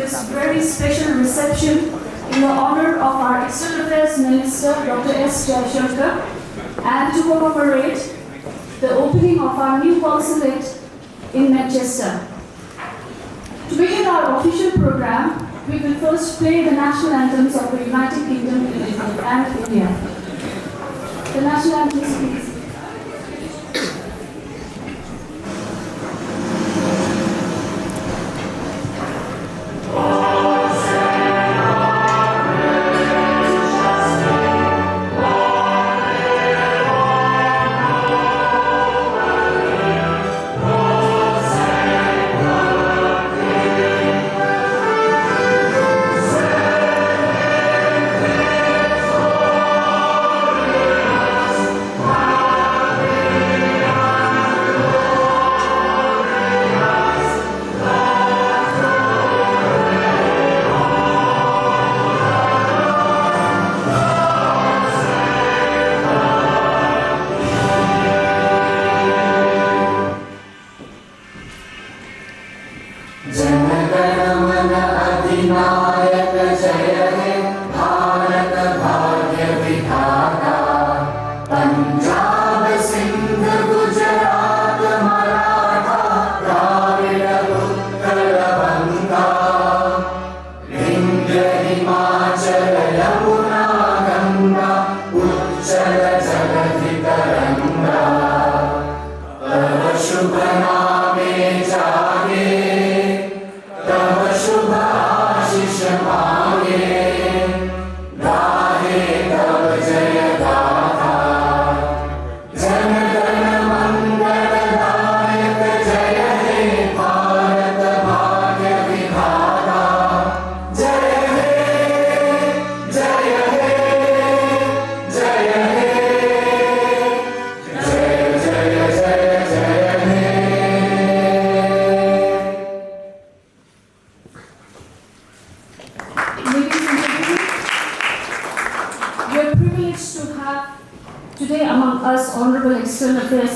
this very special reception in the honor of our External Affairs Minister, Dr. S. Jaishankar, and to commemorate the opening of our new consulate in Manchester. To begin our official program, we will first play the national anthems of the United Kingdom and India. The national anthems, please.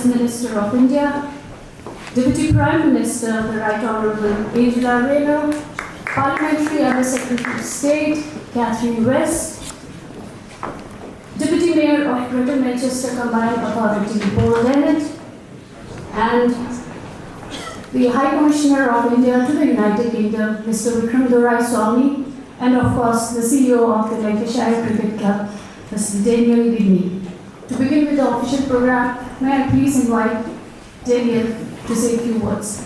Minister of India, Deputy Prime Minister, the Right Honourable Parliamentary Under Secretary of State, Katherine West, Deputy Mayor of Greater Manchester Combined Authority, Paul Dennett, and the High Commissioner of India to the United Kingdom, Mr. Vikram Doraiswamy, and of course the CEO of the Lancashire Cricket Club, Mr. Daniel Whitney. To begin with the official program, may I please invite Daniel to say a few words.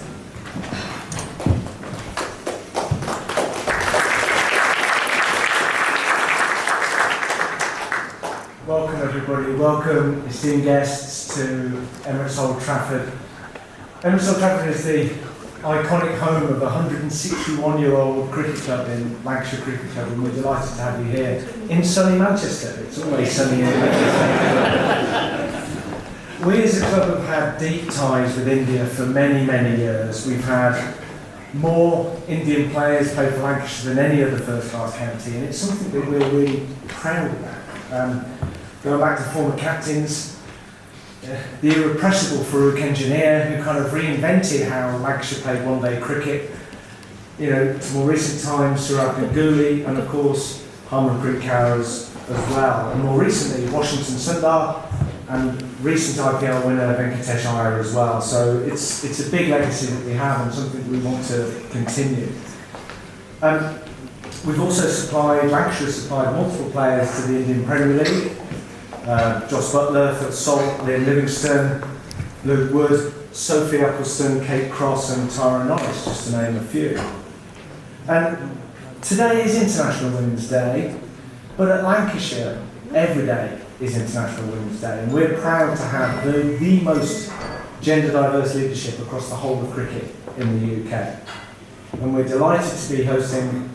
Welcome everybody, welcome esteemed guests to Emirates Old Trafford. Emirates Old Trafford is the iconic home of a 161-year-old cricket club in Lancashire Cricket Club, and we're delighted to have you here in sunny Manchester. It's always sunny in Manchester. We as a club have had deep ties with India for many, many years. We've had more Indian players play for Lancashire than any other first-class county, and it's something that we're really proud about. Going back to former captains, the irrepressible Farooq Engineer, who kind of reinvented how Lancashire played one-day cricket, to more recent times, Sourav Ganguly, and of course Harmanpreet Kaur as well, and more recently Washington Sundar, and recent IPL winner Venkatesh Iyer as well. So it's a big legacy that we have and something we want to continue. We've also Lancashire supplied multiple players to the Indian Premier League. Joss Butler, Phil Salt, Liam Livingstone, Luke Wood, Sophie Eccleston, Kate Cross and Tara Norris, just to name a few. And today is International Women's Day, but at Lancashire, every day is International Women's Day, and we're proud to have the most gender diverse leadership across the whole of cricket in the UK. And we're delighted to be hosting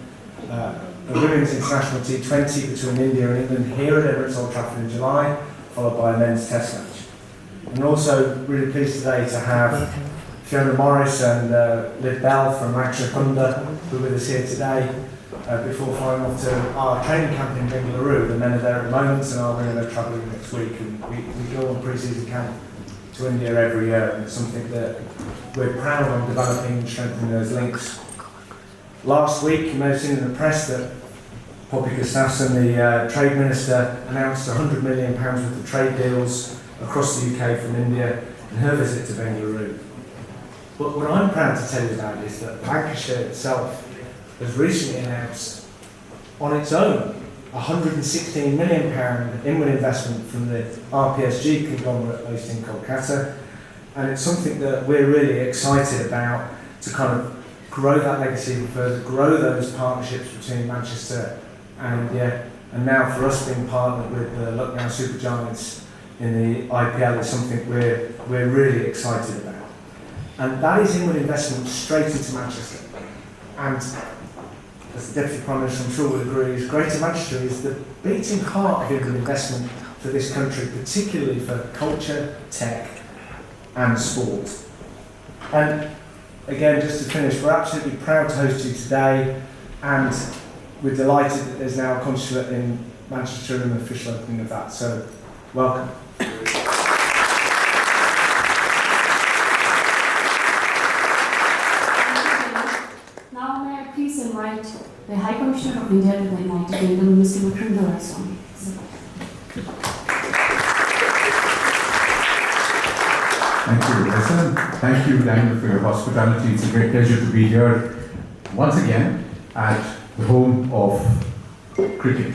the Women's International T20 between India and England here at Emirates Old Trafford in July, followed by a men's test match. And also really pleased today to have Fiona Morris and Liv Bell from Lancashire Thunder, who are with us here today, before flying off to our training camp in Bengaluru. The men are there at the moment and are going to travel next week. And we go on pre-season camp to India every year, and it's something that we're proud of developing and strengthening those links. Last week, you may have seen in the press that Poppy Gustafsson, the Trade Minister, announced £100 million worth of trade deals across the UK from India in her visit to Bengaluru. But what I'm proud to tell you about is that Lancashire itself has recently announced on its own £116 million inward investment from the RPSG conglomerate based in Kolkata, and it's something that we're really excited about to kind of grow that legacy even further, grow those partnerships between Manchester and India, and now for us being partnered with the Lucknow Supergiants in the IPL is something we're really excited about. And that is inward investment straight into Manchester. And as the Deputy Prime Minister I'm sure will agree, is Greater Manchester is the beating heart of inward investment for this country, particularly for culture, tech and sport. And again, just to finish, we're absolutely proud to host you today, and we're delighted that there's now a consulate in Manchester and the official opening of that. So, welcome. Now may I please invite the High Commissioner of India to the United Kingdom, Mr. Vikram Doraiswamy. Thank you, Listen. Thank you, Daniel, for your hospitality. It's a great pleasure to be here once again at the home of cricket.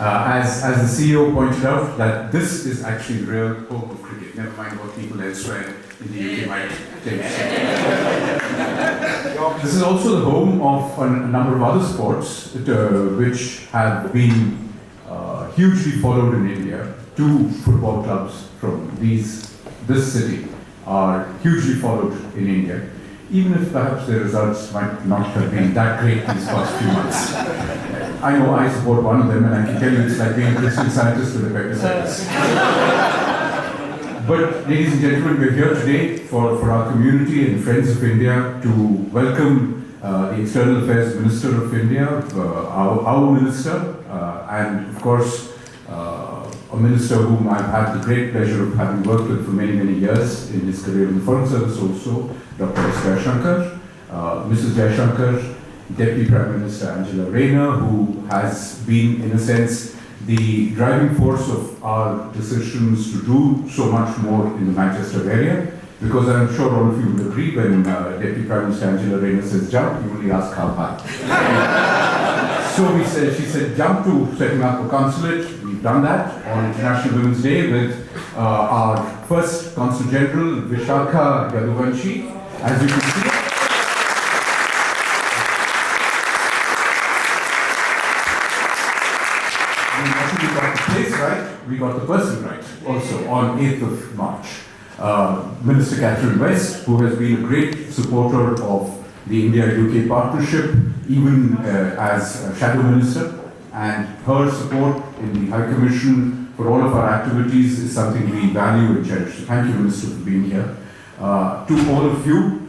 As the CEO pointed out, that this is actually the real home of cricket. Never mind what people elsewhere in the UK might think. This is also the home of a number of other sports which have been hugely followed in India. 2 football clubs from this city are hugely followed in India, even if perhaps their results might not have been that great these past few months. I know I support one of them, and I can tell you it's like being a Christian Scientist with appendicitis. But ladies and gentlemen, we're here today for our community and friends of India to welcome the External Affairs Minister of India, our minister, and of course a minister whom I've had the great pleasure of having worked with for many, many years in his career in the Foreign Service also, Dr. Jaishankar, Mrs. Jaishankar, Deputy Prime Minister Angela Rayner, who has been, in a sense, the driving force of our decisions to do so much more in the Manchester area, because I'm sure all of you will agree when Deputy Prime Minister Angela Rayner says jump, you only ask how high. So she said jump to setting up a consulate. We've done that on International Women's Day with our first Consul General, Jaishankar Yaduvanshi. As you can see, we got the place right, we got the person right also on 8th of March. Minister Katherine West, who has been a great supporter of the India-UK partnership, even as a shadow minister, and her support in the High Commission for all of our activities is something we value and cherish. So thank you, Minister, for being here. To all of you,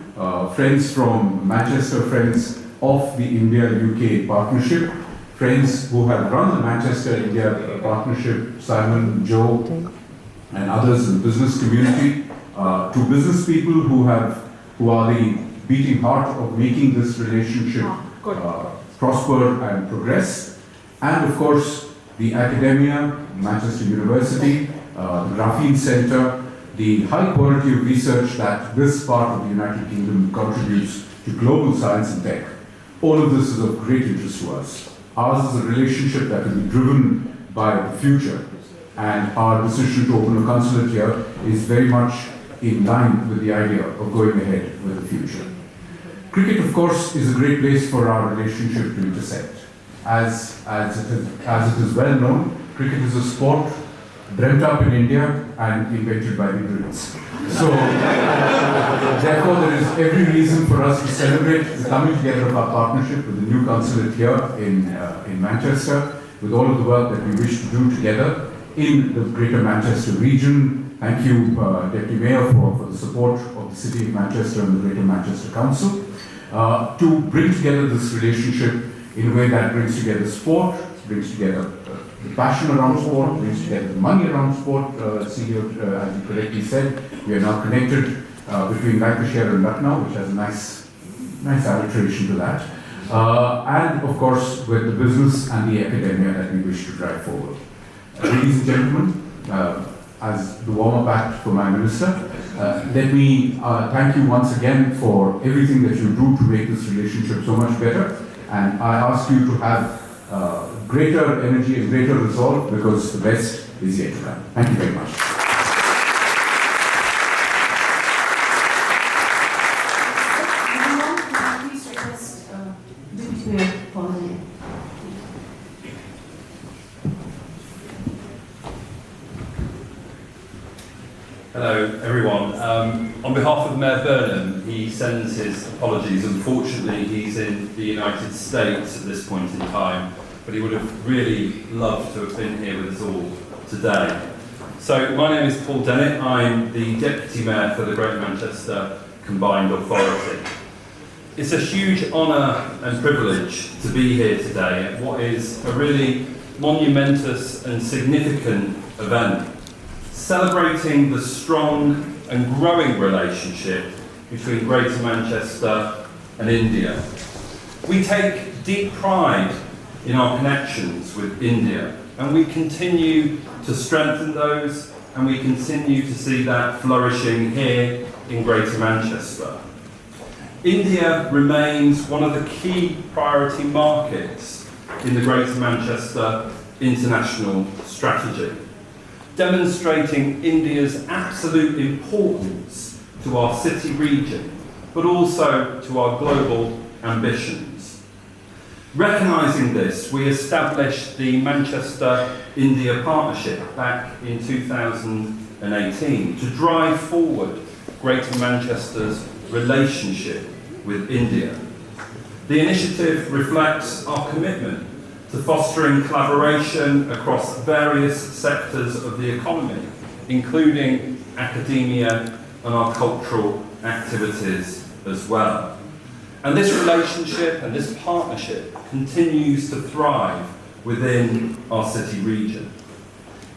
friends from Manchester, friends of the India-UK partnership, friends who have run the Manchester-India partnership, Simon, Joe, and others in the business community, to business people who are the beating heart of making this relationship prosper and progress, and of course the academia, Manchester University, the Graphene Centre, the high quality of research that this part of the United Kingdom contributes to global science and tech. All of this is of great interest to us. Ours is a relationship that will be driven by the future, and our decision to open a consulate here is very much in line with the idea of going ahead with the future. Cricket, of course, is a great place for our relationship to intersect. As it is well known, cricket is a sport dreamt up in India and invented by the Brits. So, therefore, there is every reason for us to celebrate the coming together of our partnership with the new consulate here in Manchester, with all of the work that we wish to do together in the Greater Manchester region. Thank you, Deputy Mayor, for the support of the City of Manchester and the Greater Manchester Council to bring together this relationship in a way that brings together sport, brings together the passion around sport, brings together the money around sport. CEO, as you correctly said, we are now connected between Lancashire and Lucknow, which has a nice nice alliteration to that. And of course, with the business and the academia that we wish to drive forward. Ladies and gentlemen, as the warm-up act for my minister, let me thank you once again for everything that you do to make this relationship so much better. And I ask you to have greater energy and greater resolve, because the best is yet to come. Thank you very much. Please request Deputy Mayor for the name. Hello everyone. On behalf of Mayor Burnham, he sends his apologies. Unfortunately, he's in the United States at this point in time, but he would have really loved to have been here with us all today. So my name is Paul Dennett. I'm the Deputy Mayor for the Greater Manchester Combined Authority. It's a huge honour and privilege to be here today at what is a really monumentous and significant event, celebrating the strong and growing relationship between Greater Manchester and India. We take deep pride in our connections with India, and we continue to strengthen those, and we continue to see that flourishing here in Greater Manchester. India remains one of the key priority markets in the Greater Manchester International Strategy, demonstrating India's absolute importance to our city region, but also to our global ambitions. Recognising this, we established the Manchester-India Partnership back in 2018 to drive forward Greater Manchester's relationship with India. The initiative reflects our commitment to fostering collaboration across various sectors of the economy, including academia and our cultural activities as well. And this relationship and this partnership continues to thrive within our city region.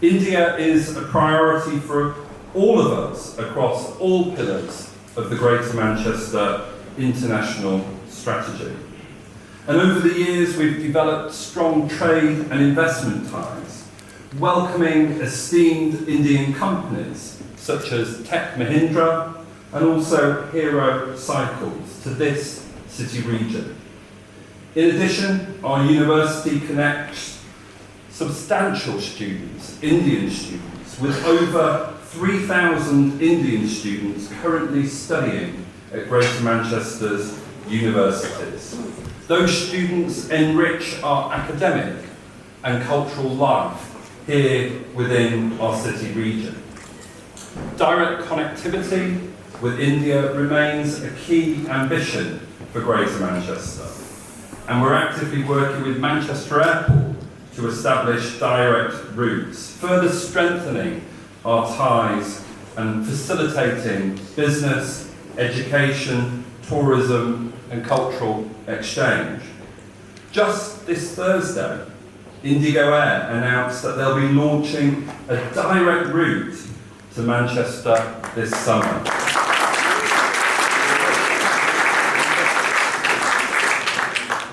India is a priority for all of us across all pillars of the Greater Manchester International Strategy. And over the years, we've developed strong trade and investment ties, welcoming esteemed Indian companies such as Tech Mahindra and also Hero Cycles to this city region. In addition, our university connects substantial students, Indian students, with over 3,000 Indian students currently studying at Greater Manchester's universities. Those students enrich our academic and cultural life here within our city region. Direct connectivity with India remains a key ambition for Greater Manchester, and we're actively working with Manchester Airport to establish direct routes, further strengthening our ties and facilitating business, education, tourism and cultural exchange. Just this Thursday, Indigo Air announced that they'll be launching a direct route to Manchester this summer.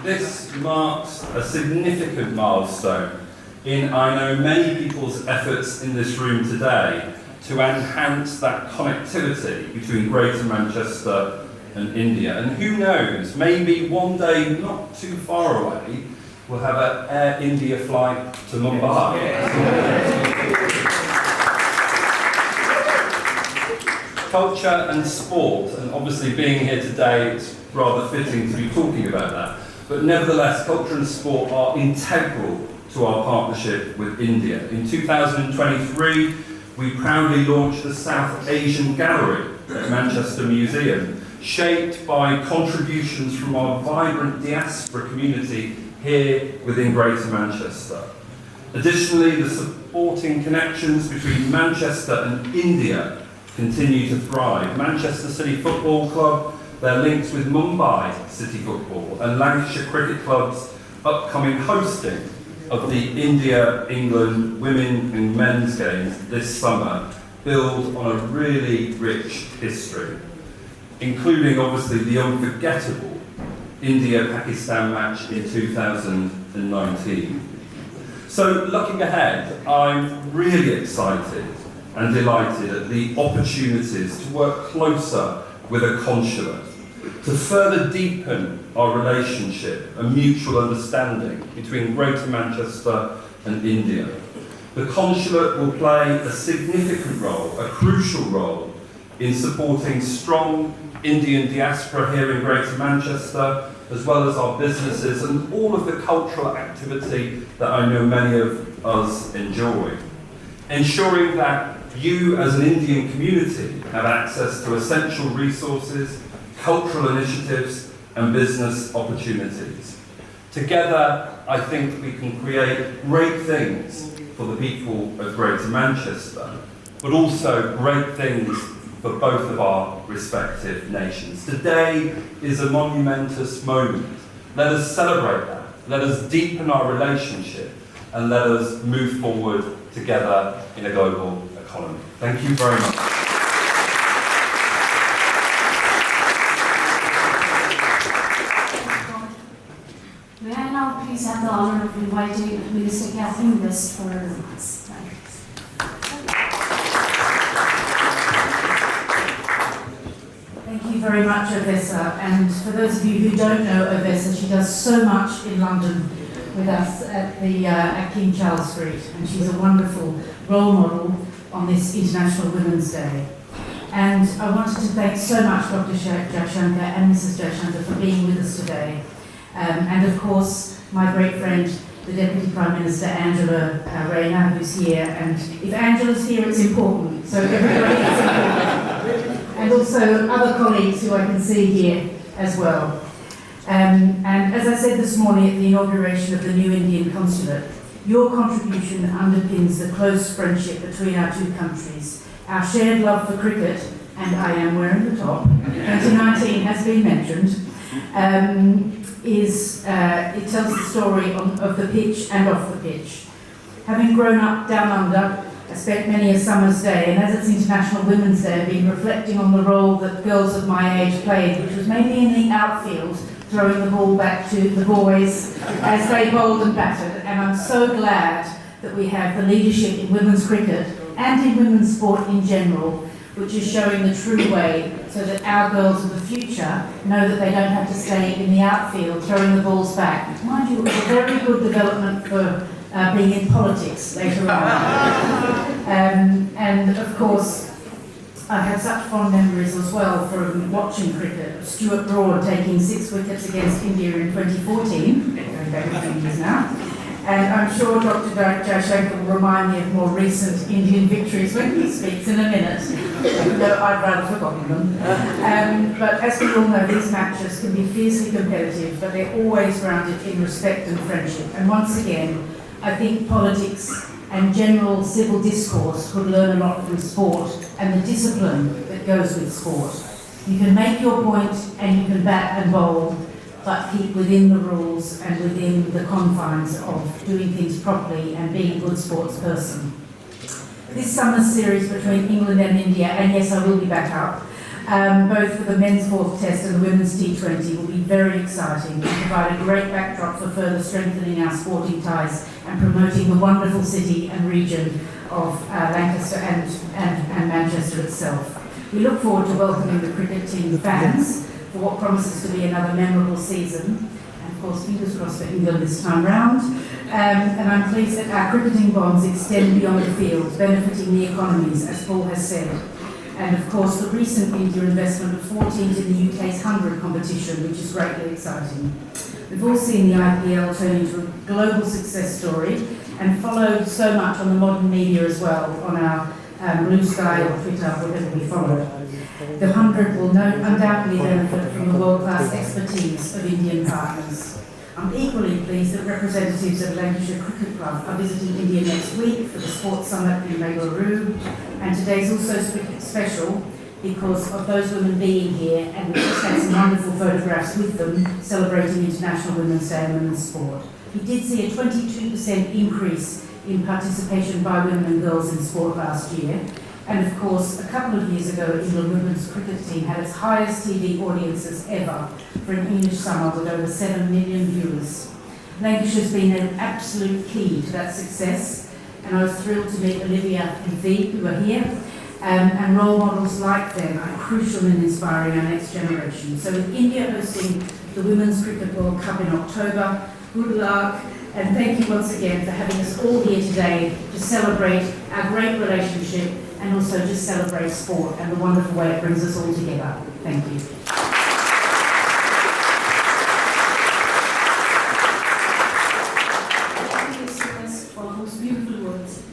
This marks a significant milestone in, I know, many people's efforts in this room today to enhance that connectivity between Greater Manchester and India. And who knows, maybe one day not too far away, we'll have an Air India flight to Mumbai. Culture and sport, and obviously being here today, it's rather fitting to be talking about that. But nevertheless, culture and sport are integral to our partnership with India. In 2023, we proudly launched the South Asian Gallery at Manchester Museum, shaped by contributions from our vibrant diaspora community here within Greater Manchester. Additionally, the supporting connections between Manchester and India continue to thrive. Manchester City Football Club, their links with Mumbai City Football and Lancashire Cricket Club's upcoming hosting of the India-England women and men's games this summer build on a really rich history, including obviously the unforgettable India-Pakistan match in 2019. So looking ahead, I'm really excited and delighted at the opportunities to work closer with a consulate, to further deepen our relationship and mutual understanding between Greater Manchester and India. The consulate will play a significant role, a crucial role, in supporting strong Indian diaspora here in Greater Manchester, as well as our businesses and all of the cultural activity that I know many of us enjoy. Ensuring that you as an Indian community have access to essential resources, cultural initiatives and business opportunities. Together, I think we can create great things for the people of Greater Manchester, but also great things for both of our respective nations. Today is a momentous moment. Let us celebrate that. Let us deepen our relationship and let us move forward together in a global economy. Thank you very much. May I now please have the honour of inviting Minister Katherine West for her remarks. Thank you very much, Ovessa. And for those of you who don't know Ovessa, she does so much in London with us at King Charles Street, and she's a wonderful role model on this International Women's Day. And I wanted to thank so much Dr. Jaishankar and Mrs. Jaishankar for being with us today. And of course, my great friend, the Deputy Prime Minister, Angela Rayner, who's here. And if Angela's here, it's important. So everybody is important. And also other colleagues who I can see here as well. And as I said this morning at the inauguration of the new Indian consulate, your contribution underpins the close friendship between our two countries. Our shared love for cricket, and I am wearing the top, 2019 has been mentioned, it tells the story of the pitch and off the pitch. Having grown up down under, I spent many a summer's day, and as it's International Women's Day, I've been reflecting on the role that girls of my age played, which was mainly in the outfield, throwing the ball back to the boys as they bowled and batted. And I'm so glad that we have the leadership in women's cricket and in women's sport in general, which is showing the true way so that our girls of the future know that they don't have to stay in the outfield throwing the balls back. Mind you, it was a very good development for being in politics later on. And of course, I have such fond memories as well from watching cricket. Stuart Broad taking 6 wickets against India in 2014, going back a few years now. And I'm sure Dr. Jaishankar will remind me of more recent Indian victories when he speaks in a minute, though I'd rather forgotten them. But as we all know, these matches can be fiercely competitive, but they're always grounded in respect and friendship. And once again, I think politics and general civil discourse could learn a lot from sport and the discipline that goes with sport. You can make your point and you can bat and bowl, but keep within the rules and within the confines of doing things properly and being a good sports person. This summer's series between England and India, and yes, I will be back up, both for the men's fourth test and the women's T20, will be very exciting and provide a great backdrop for further strengthening our sporting ties and promoting the wonderful city and region of Lancaster and Manchester itself. We look forward to welcoming the cricket team fans for what promises to be another memorable season, and of course fingers crossed for England this time round. And I'm pleased that our cricketing bonds extend beyond the field, benefiting the economies, as Paul has said. And of course the recent India investment of 4 teams in the UK's 100 competition, which is greatly exciting. We've all seen the IPL turn into a global success story and followed so much on the modern media as well, on our Blue Sky or Twitter, whatever we follow. The 100 will undoubtedly benefit from the world-class expertise of Indian partners. I'm equally pleased that representatives of Lancashire Cricket Club are visiting India next week for the Sports Summit in Bengaluru, and today's also special because of those women being here, and we've just had some wonderful photographs with them celebrating International Women's Day and women's sport. We did see a 22% increase in participation by women and girls in sport last year, And of course, a couple of years ago, England women's cricket team had its highest TV audiences ever for an English summer with over 7 million viewers. Lancashire's been an absolute key to that success, and I was thrilled to meet Olivia and Vi, who are here, and role models like them are crucial in inspiring our next generation. So with India hosting the Women's Cricket World Cup in October, good luck, and thank you once again for having us all here today to celebrate our great relationship and also just celebrate sport and the wonderful way it brings us all together. Thank you. For those beautiful words.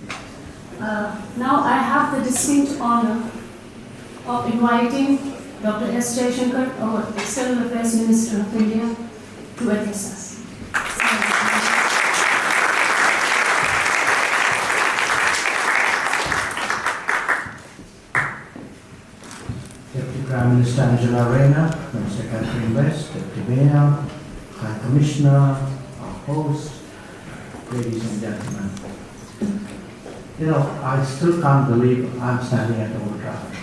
Now I have the distinct honor of inviting Dr. S. Jaishankar, our External Affairs Minister of India, to address us. Deputy Prime Minister Angela Rayner, Minister Katherine West, Deputy Mayor, High Commissioner, our host, ladies and gentlemen. You know, I still can't believe I'm standing at Old Trafford.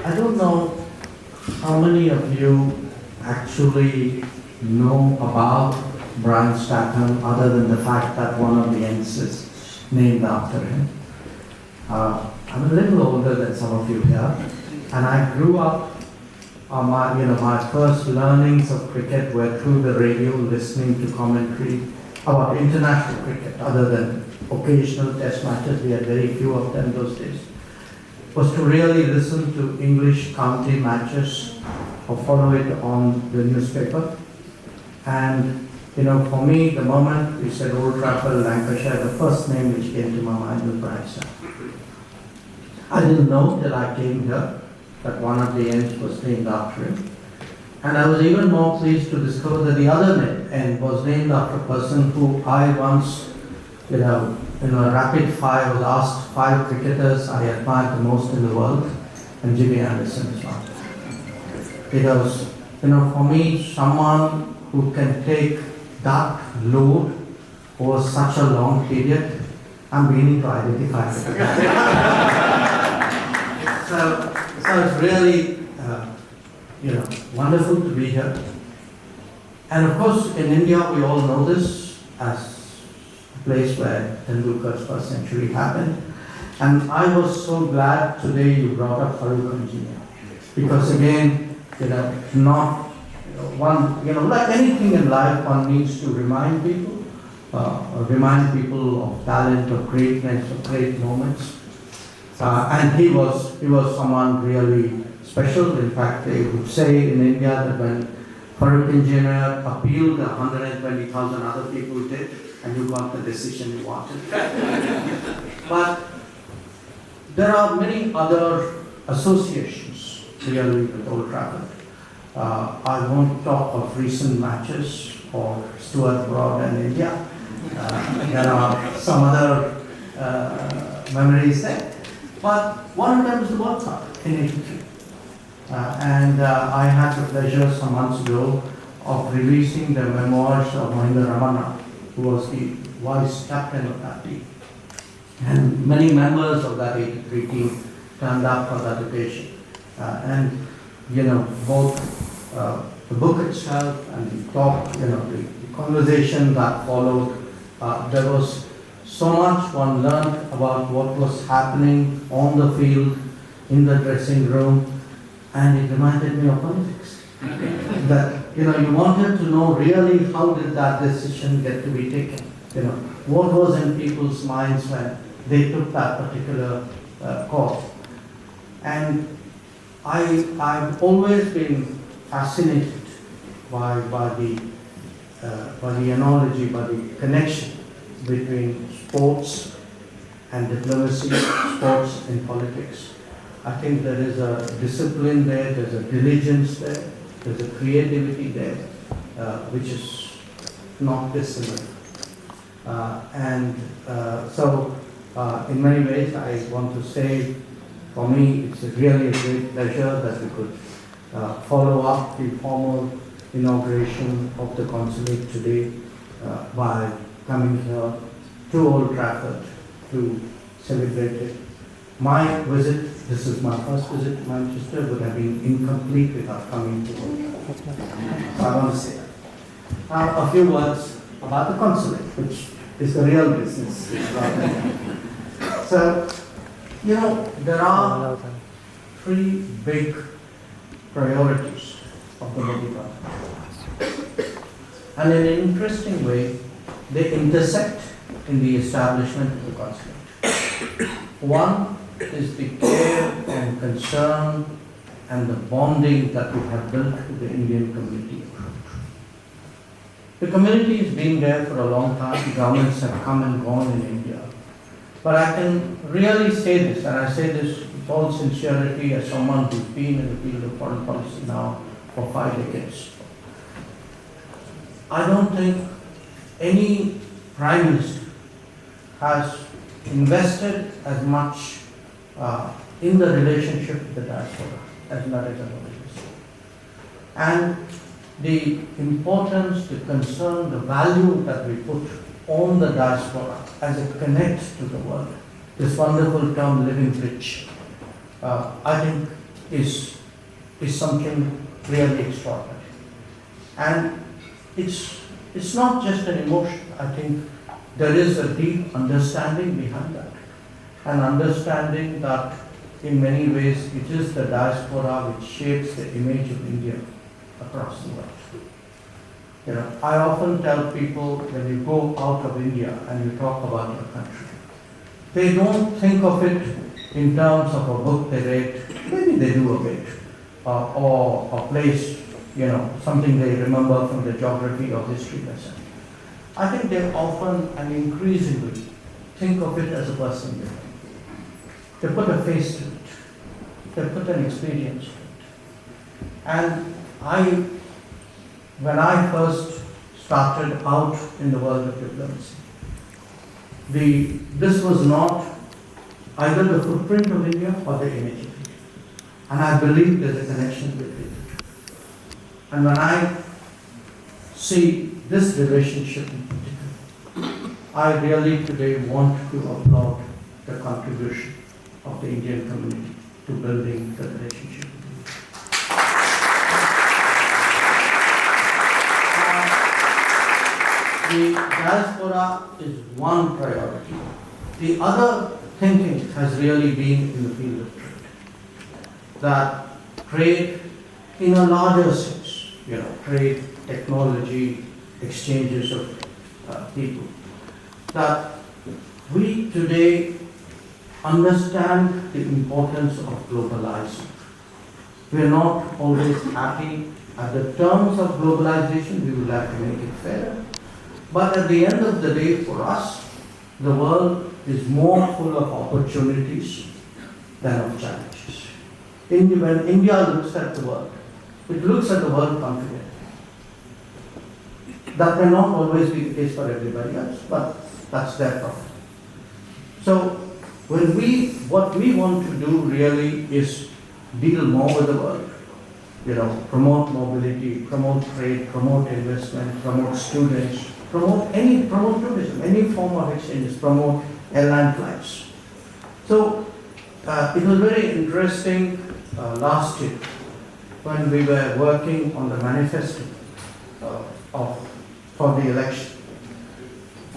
I don't know how many of you actually know about Brian Statham other than the fact that one of the ends is named after him. I'm a little older than some of you here, and I grew up. My first learnings of cricket were through the radio, listening to commentary about international cricket, other than occasional test matches. We had very few of them those days. Was to really listen to English county matches or follow it on the newspaper. And for me, the moment we said Old Trafford, Lancashire, the first name which came to my mind was Brian Statham. I didn't know till I came here that one of the ends was named after him. And I was even more pleased to discover that the other end was named after a person who I once, in a rapid fire, was asked 5 cricketers I admired the most in the world, and Jimmy Anderson is one. Because, for me, someone who can take that load over such a long period, I'm beginning to identify with it. So it's really, wonderful to be here. And of course, in India, we all know this as a place where Tendulkar's first century happened. And I was so glad today you brought up Farooq Engineer. Because again, like anything in life, one needs to remind people of talent, of greatness, of great moments. And he was someone really special. In fact, they would say in India that when Farooq Engineer appealed, 120,000 other people did, and you got the decision you wanted. But there are many other associations really with Old Trafford. I won't talk of recent matches or Stuart Broad and India. There are some other memories there. But one of them is the World Cup in '83. And I had the pleasure some months ago of releasing the memoirs of Mahinda Ramana, who was the vice captain of that team. And many members of that '83 team turned up for that occasion. Both the book itself and the talk, the conversation that followed, there was so much one learned about what was happening on the field, in the dressing room, and it reminded me of politics. That, you wanted to know really how did that decision get to be taken? What was in people's minds when they took that particular call? And I've always been fascinated by the analogy, by the connection between sports and diplomacy, sports and politics. I think there is a discipline there, there's a diligence there, there's a creativity there, which is not dissimilar. So in many ways, I want to say, for me, it's really a great pleasure that we could follow up the formal inauguration of the consulate today by coming here to Old Trafford to celebrate it. My visit, this is my first visit to Manchester, would have been incomplete without coming to work. So I want to say that. Now, a few words about the consulate, which is the real business. So, you know, there are three big priorities of the Modi government. And in an interesting way, they intersect in the establishment of the consulate. One is the care and concern and the bonding that we have built with the Indian community abroad. The community has been there for a long time. Governments have come and gone in India. But I can really say this, and I say this with all sincerity as someone who's been in the field of foreign policy now for 5 decades. I don't think any Prime Minister has invested as much in the relationship with the diaspora as Narendra Modi has. And the importance, the concern, the value that we put on the diaspora as it connects to the world, this wonderful term living bridge, I think is something really extraordinary. And it's not just an emotion. I think there is a deep understanding behind that. An understanding that in many ways it is the diaspora which shapes the image of India across the world. You know, I often tell people when you go out of India and you talk about your country, they don't think of it in terms of a book they read, maybe they do a bit, or a place, you know, something they remember from the geography or history lesson. I think they often and increasingly think of it as a person living. They put a face to it. They put an experience to it. And when I first started out in the world of diplomacy, this was not either the footprint of India or the image of India. And I believe there's a connection between it. And when I see this relationship in particular, I really today want to applaud the contribution of the Indian community to building the relationship. The diaspora is one priority. The other thinking has really been in the field of trade. That trade in a larger sense, you know, trade, technology, exchanges of people. That we today understand the importance of globalizing. We are not always happy at the terms of globalization. We would like to make it fairer. But at the end of the day, for us, the world is more full of opportunities than of challenges. When India looks at the world, it looks at the world confidently. That may not always be the case for everybody else, but that's their problem. So what we want to do really is deal more with the world. You know, promote mobility, promote trade, promote investment, promote students, promote tourism, any form of exchanges, promote airline flights. So it was very interesting last year when we were working on the manifesto for the election.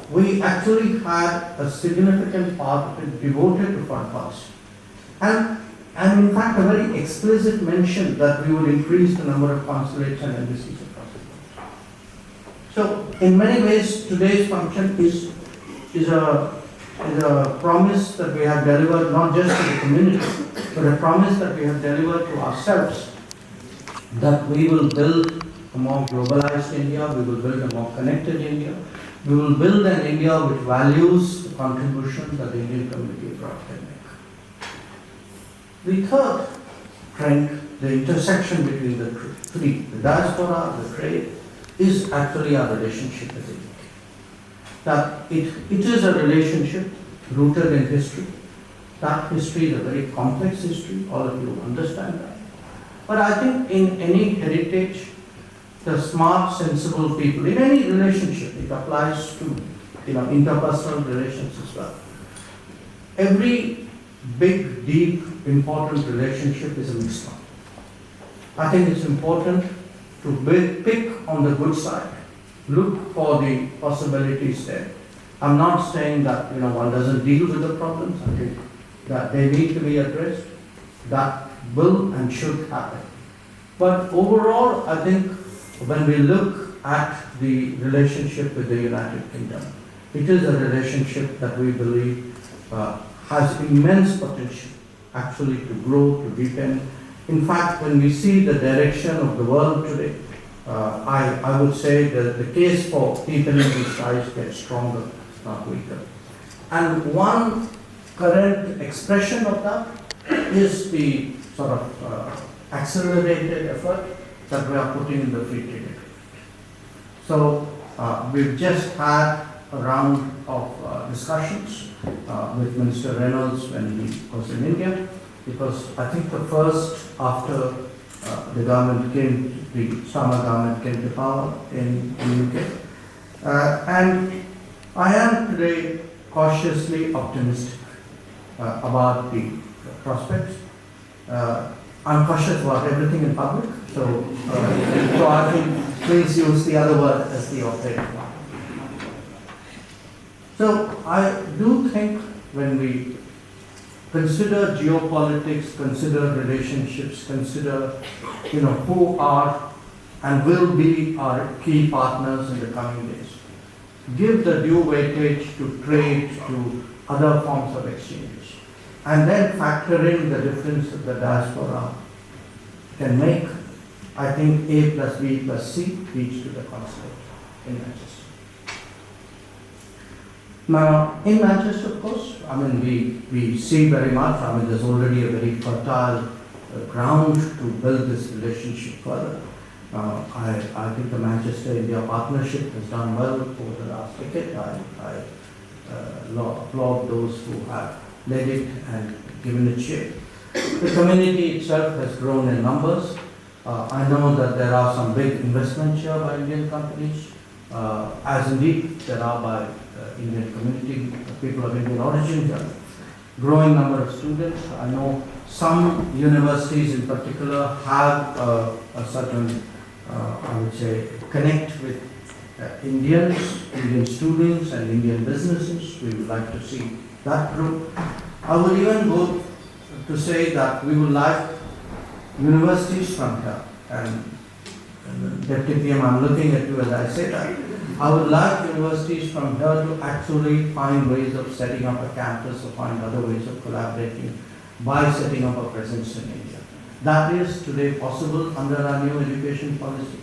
We actually had a significant part of it devoted to foreign policy. And in fact, a very explicit mention that we would increase the number of consulates and embassies across the world. So, in many ways, today's function is a promise that we have delivered not just to the community, but a promise that we have delivered to ourselves, that we will build a more globalized India, we will build a more connected India, we will build an India which values the contribution that the Indian community abroad can make. The third trend, the intersection between the three, the diaspora, the trade, is actually our relationship with India. That it is a relationship rooted in history. That history is a very complex history, all of you understand that. But I think in any heritage, the smart, sensible people, in any relationship, it applies to interpersonal relations as well. every big, deep, important relationship is a mixed one. I think it's important to pick on the good side, look for the possibilities there. I'm not saying that one doesn't deal with the problems. I think that they need to be addressed. That will and should happen. But overall, I think when we look at the relationship with the United Kingdom, it is a relationship that we believe has immense potential actually to grow, to deepen. In fact, when we see the direction of the world today, I would say that the case for deepening these ties gets stronger, not weaker. And one current expression of that is the sort of accelerated effort that we are putting in the free trade agreement. So we've just had a round of discussions with Minister Reynolds when he was in India, because I think the first after the government came, the Starmer government came to power in the UK. And I am today cautiously optimistic about the prospects. I'm cautious about everything in public, so I think please use the other word as the operative one. So I do think when we consider geopolitics, consider relationships, consider who are and will be our key partners in the coming days, give the due weightage to trade, to other forms of exchanges, and then factor in the difference that the diaspora can make, I think A plus B plus C leads to the consulate in Manchester. Now, in Manchester, of course, we see very much, there's already a very fertile ground to build this relationship further. I think the Manchester-India partnership has done well over the last decade. I applaud those who have led it and given it shape. The community itself has grown in numbers. I know that there are some big investments here by Indian companies, as indeed there are by Indian community, people of Indian origin here. Growing number of students. I know some universities in particular have a certain, I would say, connect with Indians, Indian students and Indian businesses. We would like to see that group. I would even go to say that we would like universities from here, and Deputy PM, I'm looking at you as I say that. I would like universities from here to actually find ways of setting up a campus or find other ways of collaborating by setting up a presence in India. That is today possible under our new education policy.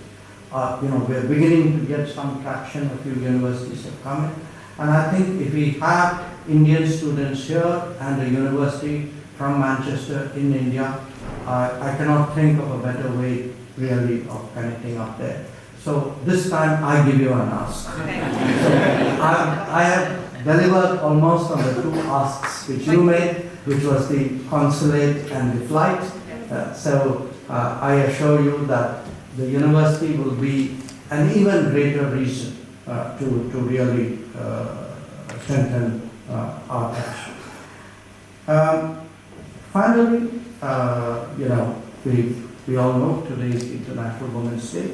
We're beginning to get some traction. A few universities have come in. And I think if we have Indian students here and a university from Manchester in India, I cannot think of a better way really of connecting up there. So this time I give you an ask. So I have delivered almost on the two asks which you made, which was the consulate and the flight. So I assure you that the university will be an even greater reason to really strengthen our ties. Finally, we all know today is International Women's Day.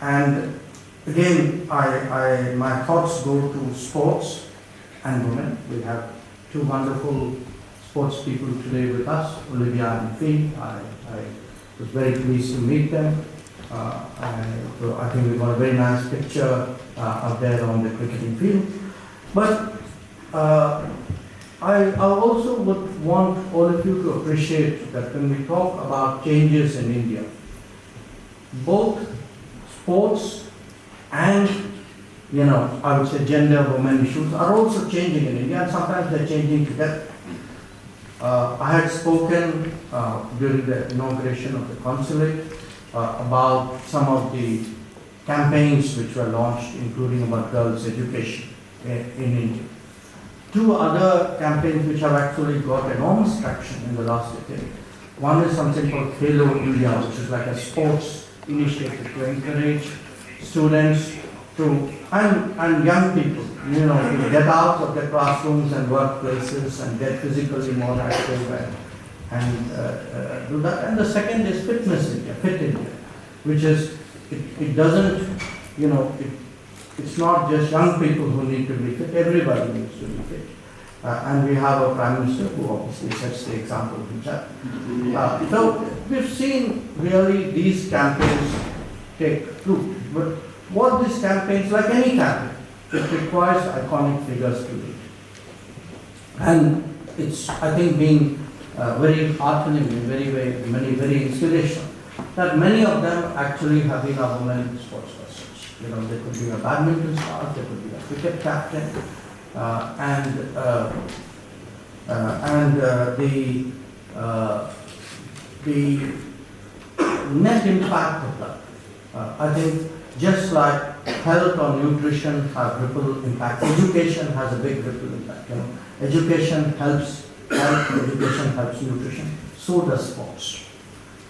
And again, my thoughts go to sports and women. We have two wonderful sports people today with us, Olivia and Fee. I was very pleased to meet them. I think we got a very nice picture up there on the cricketing field. But I also would want all of you to appreciate that when we talk about changes in India, both sports and, I would say gender, women issues are also changing in India, and sometimes they're changing together. I had spoken during the inauguration of the consulate about some of the campaigns which were launched, including about girls' education in India. Two other campaigns which have actually got enormous traction in the last decade. One is something called Khelo India, which is like a sports initiative to encourage students and young people, to get out of their classrooms and workplaces and get physically more active and do that. And the second is Fitness India, Fit India, which is, it doesn't, it's not just young people who need to be fit, everybody needs to be fit. And we have a Prime Minister who obviously sets the example himself. So we've seen really these campaigns take root. But what these campaigns, like any campaign, it requires iconic figures to lead. And it's, I think, been very heartening in very inspirational, that many of them actually have been our women sports persons. They could be a badminton star, they could be a cricket captain, and the net impact of that, I think, just like health or nutrition have ripple impact, education has a big ripple impact. Education helps health, education helps nutrition, so does sports.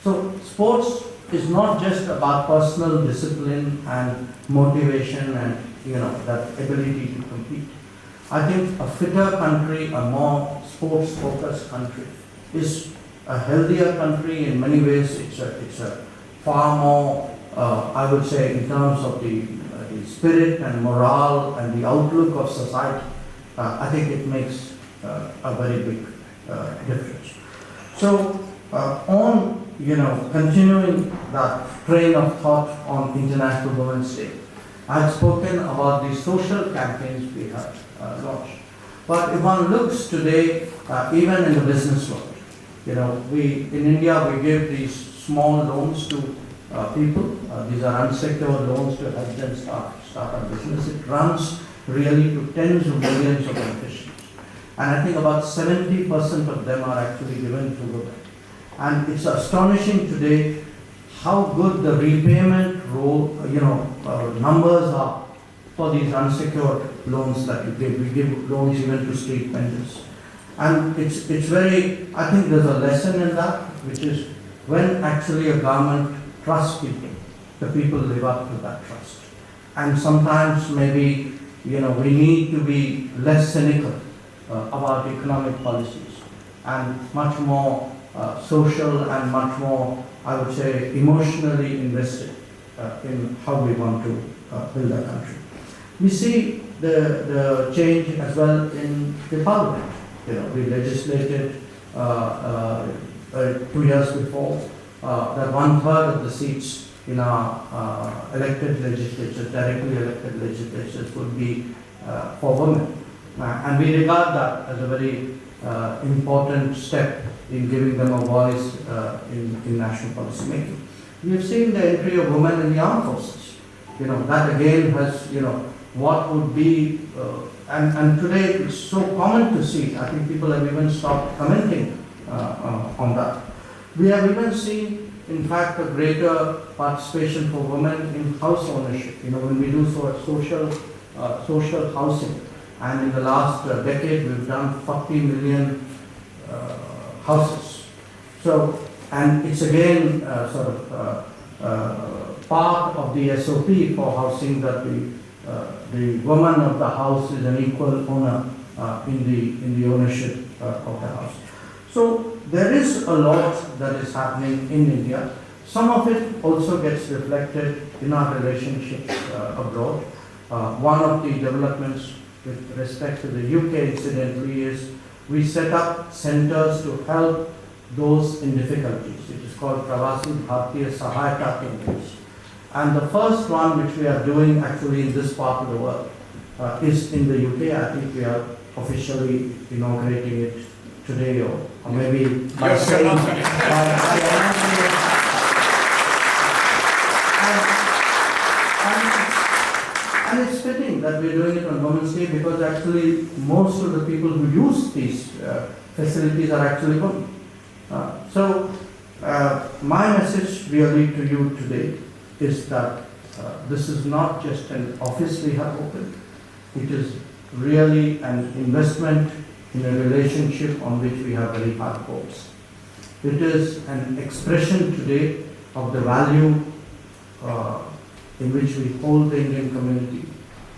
So sports is not just about personal discipline and motivation and that ability to compete. I think a fitter country, a more sports-focused country, is a healthier country in many ways. It's a far more, I would say, in terms of the spirit and morale and the outlook of society. I think it makes a very big difference. So on continuing that train of thought on International Women's Day, I've spoken about the social campaigns we have launched. But if one looks today, even in the business world, we in India we give these small loans to people. These are unsecured loans to help them start a business. It runs really to tens of millions of beneficiaries. And I think about 70% of them are actually given to women. And it's astonishing today how good the repayment numbers are for these unsecured loans that we give. We give loans even to street vendors. And it's very, I think there's a lesson in that, which is when actually a government trusts people, the people live up to that trust. And sometimes maybe, we need to be less cynical about economic policies and much more social and much more, I would say, emotionally invested in how we want to build our country. We see the change as well in the parliament. We legislated 2 years before that 1/3 of the seats in our elected legislatures, directly elected legislatures, would be for women. And we regard that as a very important step in giving them a voice in national policy making. We have seen the entry of women in the armed forces. That again has, what would be, and today it's so common to see, I think people have even stopped commenting on that. We have even seen, in fact, a greater participation for women in house ownership, when we do social housing. And in the last decade, we've done 40 million houses. So, and it's again part of the SOP for housing that the woman of the house is an equal owner in the ownership of the house. So there is a lot that is happening in India. Some of it also gets reflected in our relationships abroad. One of the developments with respect to the UK, incidentally, is we set up centers to help those in difficulties. It is called Pravasi Bharatiya Sahayata Kendras. And the first one which we are doing actually in this part of the world is in the UK. I think we are officially inaugurating it today or maybe by saying and it's fitting that we're doing it on Women's Day because actually most of the people who use these facilities are actually women. So my message really to you today is that this is not just an office we have opened. It is really an investment in a relationship on which we have very high hopes. It is an expression today of the value in which we hold the Indian community.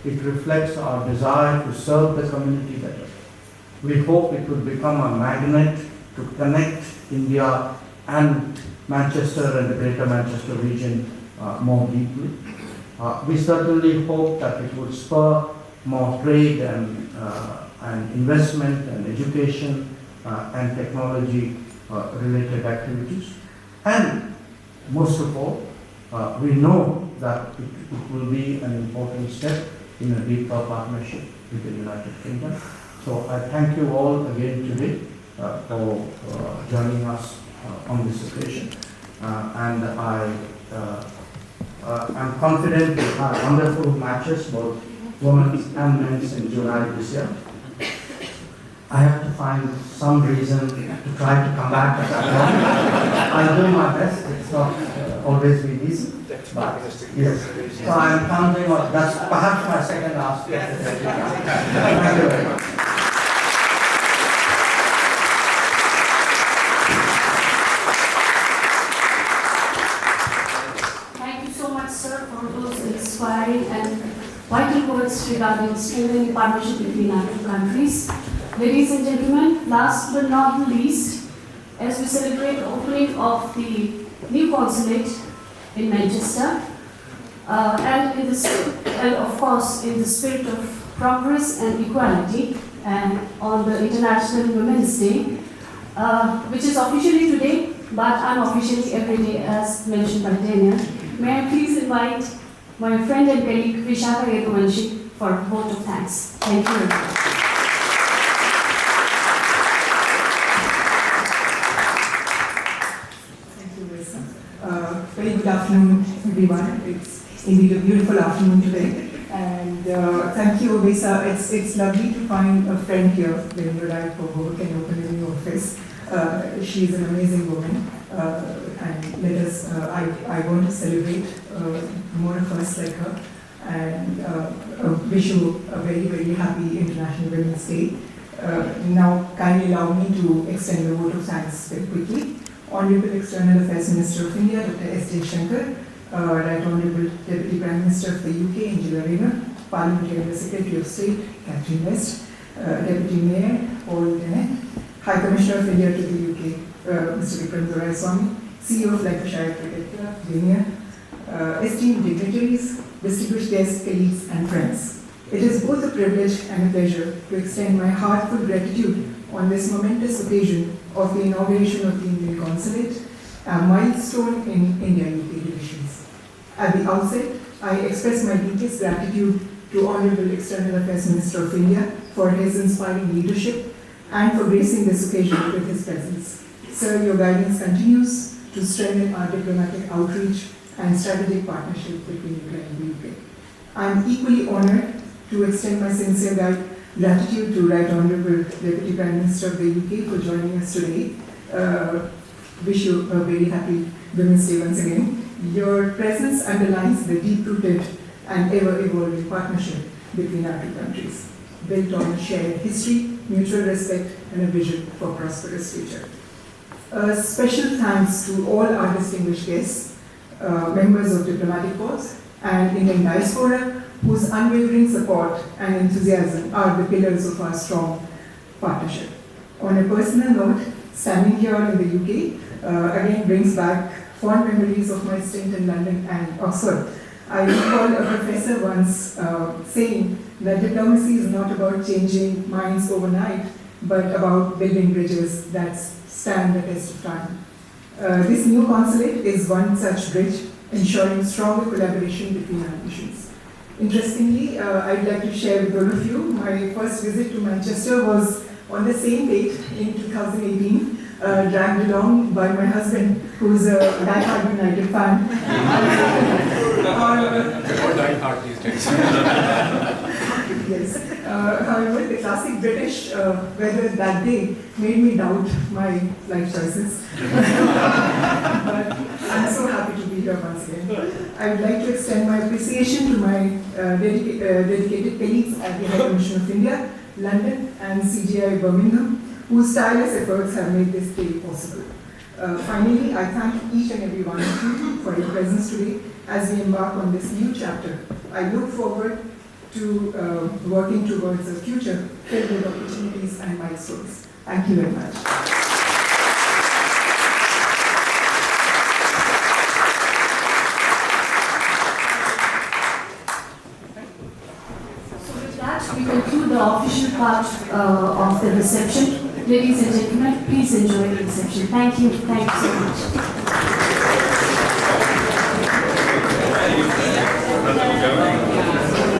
It reflects our desire to serve the community better. We hope it would become a magnet to connect India and Manchester and the Greater Manchester region more deeply. We certainly hope that it would spur more trade and investment and education and technology related activities. And most of all, we know that it will be an important step in a deeper partnership with the United Kingdom. So I thank you all again today for joining us on this occasion. And I'm confident we'll have wonderful matches, both women's and men's, in July this year. I have to find some reason to try to come back at that point. I'll do my best. It's not always been easy. But yes. So I'm counting on that's perhaps my second last. Thank you very much. Thank you so much, sir, for those inspiring and vital words regarding strengthening partnership between our two countries. Ladies and gentlemen, last but not least, as we celebrate the opening of the new consulate in Manchester, and of course in the spirit of progress and equality, and on the International Women's Day, which is officially today, but unofficially every day, as mentioned by Daniel. May I please invite my friend and colleague Jaishankar for a vote of thanks. Thank you very much. Very good afternoon, everyone. It's indeed a beautiful afternoon today. And thank you, Obesa. It's lovely to find a friend here when you arrive for work and open a new office. She's an amazing woman. And let us, I want to celebrate more of us like her. And wish you a very, very happy International Women's Day. Now, kindly allow me to extend a vote of thanks very quickly. Honorable External Affairs Minister of India, Dr. S. Jaishankar, Right Honorable Deputy Prime Minister of the UK, Angela Rayner, Parliamentary Under Secretary of State, Katherine West, Deputy Mayor, Paul Dennett, High Commissioner of India to the UK, Mr. Vikram Doraiswamy, CEO of Lancashire Cricket Club, Junior, esteemed dignitaries, distinguished guests, colleagues, and friends. It is both a privilege and a pleasure to extend my heartfelt gratitude on this momentous occasion of the inauguration of the Indian Consulate, a milestone in India-UK relations. At the outset, I express my deepest gratitude to Honorable External Affairs Minister of India for his inspiring leadership and for gracing this occasion with his presence. Sir, your guidance continues to strengthen our diplomatic outreach and strategic partnership between India and the UK. I am equally honored to extend my sincere gratitude to Right Honourable Deputy Prime Minister of the UK for joining us today. Wish you a very happy Women's Day once again. Your presence underlines the deep-rooted and ever-evolving partnership between our two countries, built on shared history, mutual respect, and a vision for a prosperous future. Special thanks to all our distinguished guests, members of diplomatic corps, and Indian diaspora, whose unwavering support and enthusiasm are the pillars of our strong partnership. On a personal note, standing here in the UK again brings back fond memories of my stint in London and Oxford. I recall a professor once saying that diplomacy is not about changing minds overnight, but about building bridges that stand the test of time. This new consulate is one such bridge, ensuring stronger collaboration between our nations. Interestingly, I'd like to share with all of you, my first visit to Manchester was on the same date in 2018, dragged along by my husband, who's a die-hard United fan. Yes. However, the classic British weather that day made me doubt my life choices. But I'm so happy to be here once again. I would like to extend my appreciation to my dedicated colleagues at the High Commission of India, London, and CGI Birmingham, whose tireless efforts have made this day possible. Finally, I thank each and every one of you for your presence today as we embark on this new chapter. I look forward to working towards a future filled with opportunities and milestones. Thank you very much. So with that, we conclude the official part of the reception. Ladies and gentlemen, please enjoy the reception. Thank you. Thank you so much. Going.